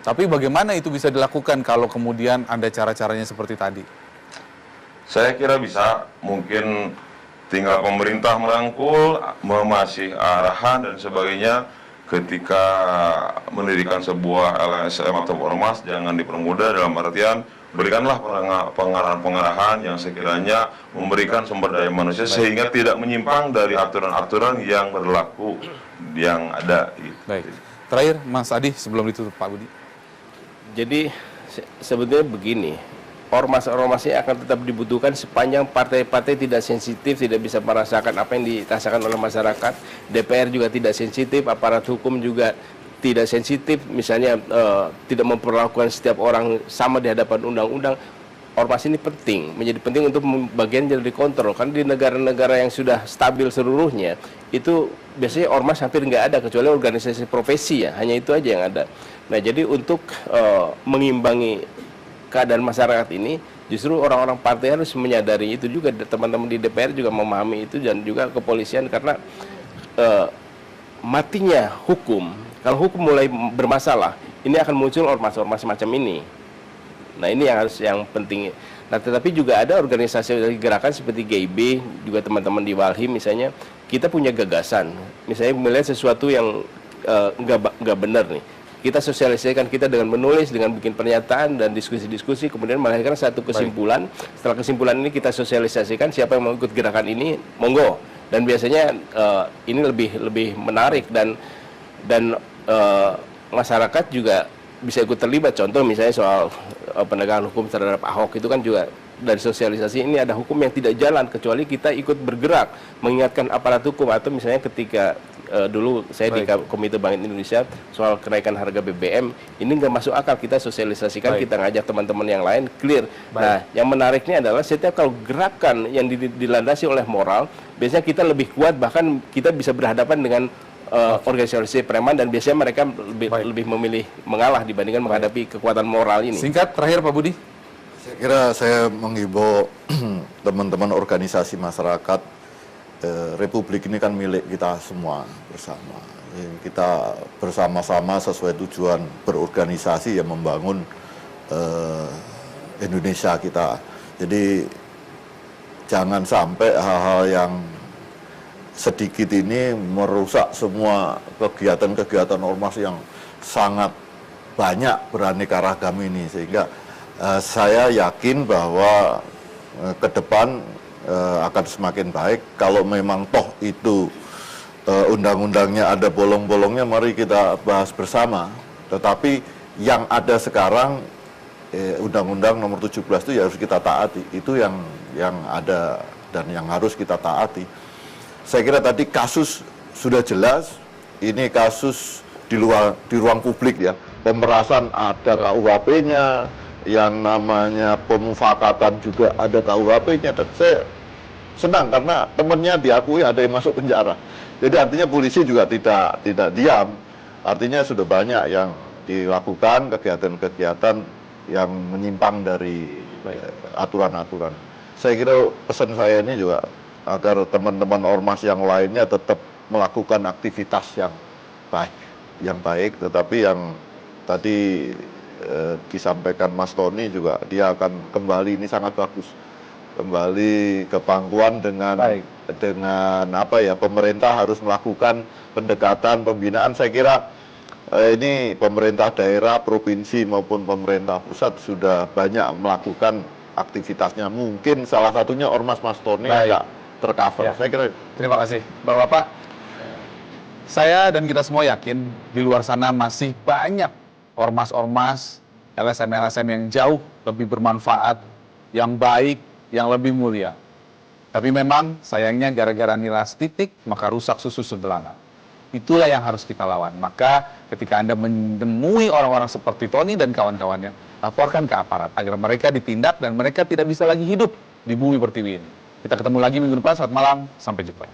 Tapi bagaimana itu bisa dilakukan kalau kemudian ada cara-caranya seperti tadi? Saya kira bisa, mungkin tinggal pemerintah merangkul, memasih arahan dan sebagainya. Ketika mendirikan sebuah LSM atau ormas, jangan dipermudah, dalam artian berikanlah pengarahan-pengarahan yang sekiranya memberikan sumber daya manusia sehingga tidak menyimpang dari aturan-aturan yang berlaku yang ada. Baik. Terakhir, Mas Adi, sebelum ditutup Pak Budi. Jadi sebetulnya begini, ormas-ormas ini akan tetap dibutuhkan sepanjang partai-partai tidak sensitif, tidak bisa merasakan apa yang dirasakan oleh masyarakat. DPR juga tidak sensitif, aparat hukum juga tidak sensitif, misalnya tidak memperlakukan setiap orang sama di hadapan undang-undang. Ormas ini penting, menjadi penting untuk bagian jadi dikontrol. Kan di negara-negara yang sudah stabil seluruhnya, itu biasanya ormas hampir nggak ada, kecuali organisasi profesi ya, hanya itu aja yang ada. Nah, jadi untuk mengimbangi keadaan masyarakat ini, justru orang-orang partai harus menyadari itu juga, teman-teman di DPR juga memahami itu, dan juga kepolisian, karena matinya hukum, kalau hukum mulai bermasalah, ini akan muncul ormas-ormas semacam ini. Nah, ini yang penting. Nah, tetapi juga ada organisasi gerakan seperti GIB, juga teman-teman di Walhi misalnya, kita punya gagasan. Misalnya melihat sesuatu yang nggak benar nih, kita sosialisasikan, kita dengan menulis, dengan bikin pernyataan dan diskusi-diskusi, kemudian melahirkan satu kesimpulan. Setelah kesimpulan ini kita sosialisasikan, siapa yang mau ikut gerakan ini, monggo. Dan biasanya ini lebih menarik, dan masyarakat juga bisa ikut terlibat. Contoh misalnya soal penegakan hukum terhadap Ahok, itu kan juga dari sosialisasi ini ada hukum yang tidak jalan kecuali kita ikut bergerak mengingatkan aparat hukum. Atau misalnya ketika dulu saya di Komite Bank Indonesia soal kenaikan harga BBM, ini nggak masuk akal, kita sosialisasikan, kita ngajak teman-teman yang lain clear. Nah, yang menariknya adalah setiap kalau gerakan yang dilandasi oleh moral, biasanya kita lebih kuat, bahkan kita bisa berhadapan dengan organisasi preman, dan biasanya mereka lebih memilih mengalah dibandingkan menghadapi kekuatan moral ini. Singkat terakhir Pak Budi. Saya kira saya menghimbau teman-teman organisasi masyarakat, Republik ini kan milik kita semua bersama. Kita bersama-sama sesuai tujuan berorganisasi yang membangun Indonesia kita. Jadi jangan sampai hal-hal yang sedikit ini merusak semua kegiatan-kegiatan ormas yang sangat banyak beraneka ragam ini, sehingga saya yakin bahwa ke depan akan semakin baik. Kalau memang toh itu undang-undangnya ada bolong-bolongnya, mari kita bahas bersama. Tetapi yang ada sekarang Undang-Undang Nomor 17 itu ya harus kita taati. Itu yang ada dan yang harus kita taati. Saya kira tadi kasus sudah jelas, ini kasus di ruang publik ya. Pemerasan ada KUHP-nya, yang namanya pemufakatan juga ada KUHP-nya, dan saya senang karena temannya diakui ada yang masuk penjara. Jadi artinya polisi juga tidak diam, artinya sudah banyak yang dilakukan kegiatan-kegiatan yang menyimpang dari aturan-aturan. Saya kira pesan saya ini juga agar teman-teman ormas yang lainnya tetap melakukan aktivitas yang baik, tetapi yang tadi disampaikan Mas Tony juga, dia akan kembali, ini sangat bagus, kembali ke pangkuan dengan apa ya, pemerintah harus melakukan pendekatan pembinaan. Saya kira ini pemerintah daerah, provinsi maupun pemerintah pusat sudah banyak melakukan aktivitasnya. Mungkin salah satunya ormas Mas Tony agak tercover. Ya. Saya kira. Terima kasih, Bapak-bapak. Saya dan kita semua yakin di luar sana masih banyak ormas-ormas, LSM-LSM yang jauh lebih bermanfaat, yang baik, yang lebih mulia. Tapi memang sayangnya gara-gara nilas titik, maka rusak susu sebelanga. Itulah yang harus kita lawan. Maka ketika Anda menemui orang-orang seperti Tony dan kawan-kawannya, laporkan ke aparat agar mereka ditindak dan mereka tidak bisa lagi hidup di bumi pertiwi ini. Kita ketemu lagi minggu depan. Selamat malam, sampai jumpa.